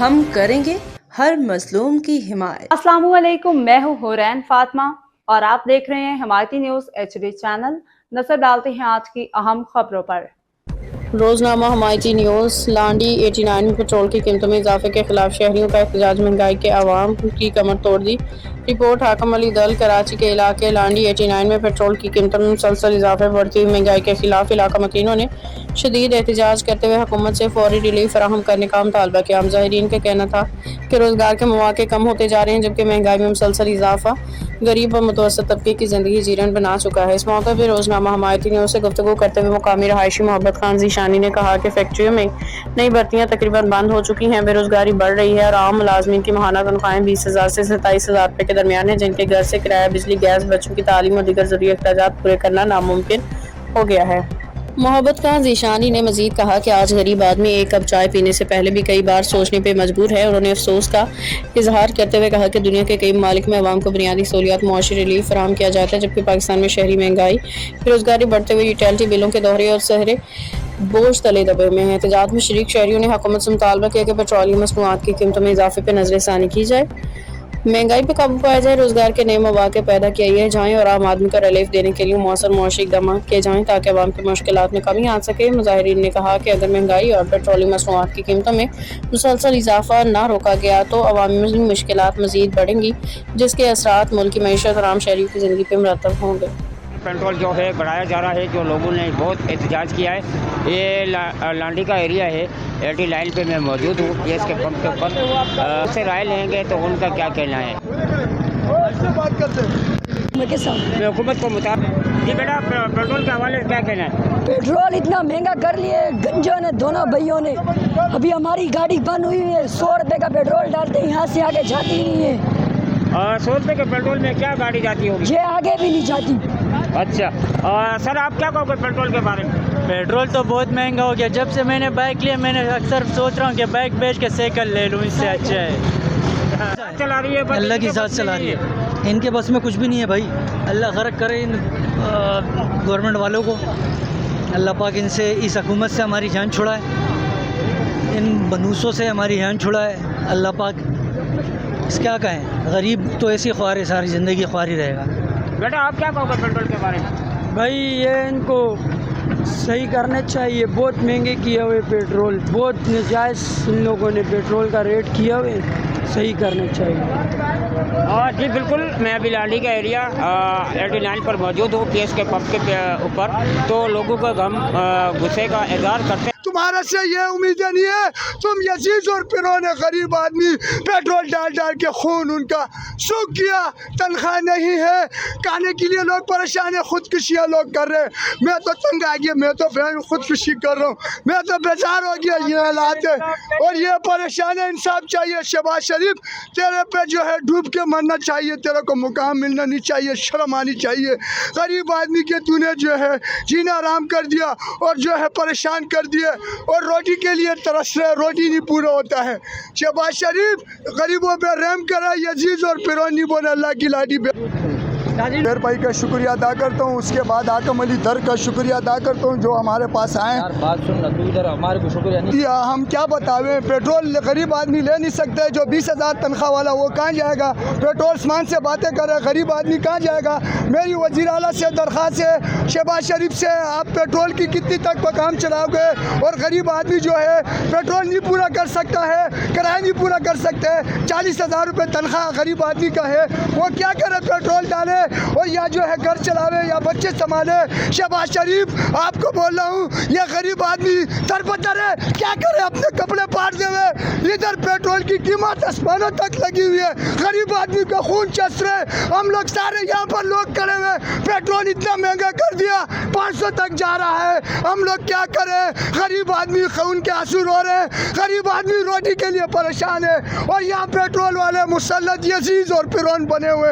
ہم کریں گے ہر مظلوم کی حمایت۔ السلام علیکم، میں ہوں حورین فاطمہ اور آپ دیکھ رہے ہیں حمایتی نیوز HD چینل۔ نظر ڈالتے ہیں آج کی اہم خبروں پر۔ روزنامہ حمایتی نیوز۔ لانڈی 89 میں پیٹرول کی قیمتوں میں اضافے کے خلاف شہریوں کا احتجاج، مہنگائی کے عوام کی کمر توڑ دی۔ رپورٹ حاکم علی دل۔ کراچی کے علاقے لانڈی 89 میں پیٹرول کی قیمتوں میں مسلسل اضافے، بڑھتی ہوئی مہنگائی کے خلاف علاقہ مکینوں نے شدید احتجاج کرتے ہوئے حکومت سے فوری ریلیف فراہم کرنے کا مطالبہ کیا۔ مظاہرین کا کہنا تھا کہ روزگار کے مواقع کم ہوتے جا رہے ہیں، جبکہ مہنگائی میں مسلسل اضافہ غریب اور متوسط طبقے کی زندگی جیرن بنا چکا ہے۔ اس موقع پر روزنامہ حمایتی نیوز سے گفتگو کرتے ہوئے مقامی رہائشی محبت خان ذیشانی نے کہا کہ فیکٹریوں میں نئی بھرتیاں تقریباً بند ہو چکی ہیں، بے روزگاری بڑھ رہی ہے اور عام ملازمین کی ماہانہ تنخواہیں 20,000 سے 27,000 روپے کے درمیان ہیں، جن کے گھر سے کرایہ، بجلی، گیس، بچوں کی تعلیم اور دیگر ضروری اخراجات پورے کرنا ناممکن ہو گیا ہے۔ محبت خان ذیشانی نے مزید کہا کہ آج غریب آدمی ایک کپ چائے پینے سے پہلے بھی کئی بار سوچنے پہ مجبور ہے۔ انہوں نے افسوس کا اظہار کرتے ہوئے کہا کہ دنیا کے کئی ممالک میں عوام کو بنیادی سہولیات، معاشی ریلیف فراہم کیا جاتا ہے، جبکہ پاکستان میں شہری مہنگائی، بے روزگاری، بڑھتے ہوئے یوٹیلٹی بلوں کے دوہرے اور سہرے بوجھ تلے دبے ہوئے ہیں۔ احتجاج میں شریک شہریوں نے حکومت سے مطالبہ کیا کہ پیٹرولیم مصنوعات کی قیمتوں میں اضافے پہ نظر ثانی کی جائے، مہنگائی پہ قابو پایا جائے، روزگار کے نئے مواقع پیدا کیے جائیں اور عام آدمی کو ریلیف دینے کے لیے مؤثر معاشی اقدامات کیے جائیں تاکہ عوام کی مشکلات میں کمی آ سکے۔ مظاہرین نے کہا کہ اگر مہنگائی اور پیٹرولیم مصنوعات کی قیمتوں میں مسلسل اضافہ نہ روکا گیا تو عوامی مشکلات مزید بڑھیں گی، جس کے اثرات ملک کی معیشت اور عام شہریوں کی زندگی پہ مرتب ہوں گے۔ پیٹرول جو ہے بڑھایا جا رہا ہے، جو لوگوں نے بہت احتجاج کیا ہے۔ یہ لانڈی کا ایریا ہے، 80 لائن پہ میں موجود ہوں، گیس کے پمپ کے اوپر اس سے رائے لیں گے تو ان کا کیا کہنا ہے۔ میں حکومت کو مطابق جی بیٹا پیٹرول کے حوالے سے کیا کہنا ہے؟ پیٹرول اتنا مہنگا کر لیے گنجوں نے، دونوں بھائیوں نے۔ ابھی ہماری گاڑی بند ہوئی ہے، 100 روپے کا پیٹرول ڈالتے ہیں، یہاں سے آگے جاتی ہی نہیں ہے۔ 100 روپے کے پیٹرول میں کیا گاڑی جاتی ہوگی؟ یہ آگے بھی نہیں جاتی۔ اچھا سر، آپ کیا کہو گے پیٹرول کے بارے میں؟ پیٹرول تو بہت مہنگا ہو گیا۔ جب سے میں نے بائک لیا، میں نے اکثر سوچ رہا ہوں کہ بائک بیچ کے سائیکل لے لوں، اس سے اچھا ہے۔ چلا رہی ہے اللہ کی ذات چلا رہی ہے، ان کے بس میں کچھ بھی نہیں ہے بھائی۔ اللہ غرق کرے ان گورنمنٹ والوں کو، اللہ پاک ان سے، اس حکومت سے ہماری جان چھڑائے، ان بنوسوں سے ہماری جان چھڑائے اللہ پاک۔ اس کیا کہیں، غریب تو ایسی خوار ہے، ساری زندگی خوار ہی رہے گا۔ بیٹا آپ کیا کہو گے پیٹرول کے بارے میں؟ بھائی یہ ان کو صحیح کرنا چاہیے، بہت مہنگے کیے ہوئے پیٹرول، بہت ناجائز ان لوگوں نے پیٹرول کا ریٹ کیا ہوئے، صحیح کرنا چاہیے۔ جی بالکل، میں ابھی لانڈی کا ایریا 89 پر موجود ہوں، گیس کے پمپ کے اوپر، تو لوگوں کا غم غصے کا اظہار کرتے ہیں۔ تمہارا سے یہ امیدیں نہیں ہے، تم یزید اور پرون غریب آدمی پیٹرول ڈال ڈال کے خون ان کا سوکھ گیا، تنخواہ نہیں ہے، کھانے کے لیے لوگ پریشان ہیں، خودکشیاں لوگ کر رہے ہیں۔ میں تو تنگ آ گیا، میں تو خودکشی کر رہا ہوں، میں تو بیزار ہو گیا۔ یہ حالات ہے اور یہ پریشان ہے، انصاف چاہیے۔ شہباز شریف تیرے پہ جو ہے ڈوب کے مرنا چاہیے، تیرے کو مقام ملنا نہیں چاہیے، شرم آنی چاہیے۔ غریب آدمی کے تو نے جو ہے جینا آرام کر دیا اور جو ہے پریشان کر دیا، اور روٹی کے لیے ترس رہے، روٹی نہیں پورا ہوتا ہے۔ شہباز شریف غریبوں پہ رحم کرے، یزید اور پرونی بولے اللہ کی لاڈی پہ۔ میر بھائی کا شکریہ ادا کرتا ہوں، اس کے بعد حاکم علی در کا شکریہ ادا کرتا ہوں جو ہمارے پاس آئے۔ ہمارے کو شکریہ ہم کیا بتاویں، پیٹرول غریب آدمی لے نہیں سکتے، جو 20,000 تنخواہ والا وہ کہاں جائے گا؟ پیٹرول سامان سے باتیں کرے، غریب آدمی کہاں جائے گا؟ میری وزیر اعلیٰ سے درخواست ہے، شہباز شریف سے، آپ پیٹرول کی کتنی تک کام چلاؤ گے؟ اور غریب آدمی جو ہے پیٹرول نہیں پورا کر سکتا ہے، کرایہ نہیں پورا کر سکتے، 40,000 روپے تنخواہ غریب آدمی کا ہے، وہ کیا کرے؟ پیٹرول ڈالے اور یا جو ہے گھر چلاوے یا بچے سنبھالے۔ شہباز شریف آپ کو بول رہا ہوں، یہ غریب آدمی دربدر ہے، کیا کرے؟ اپنے کپڑے پاٹ دے ہوئے، ادھر پیٹرول کی قیمت آسمانوں تک لگی ہوئی ہے، غریب آدمی کا خون چس رہے۔ ہم لوگ سارے یہاں پر لوگ کھڑے ہوئے، پیٹرول اتنا مہنگا کر دیا، 500 تک جا رہا ہے، ہم لوگ کیا کریں؟ غریب آدمی خون کے آنسو رو رہے ہیں، غریب آدمی روٹی کے لیے پریشان ہے، اور یہاں پیٹرول والے مسلط یزید اور پرون بنے ہوئے۔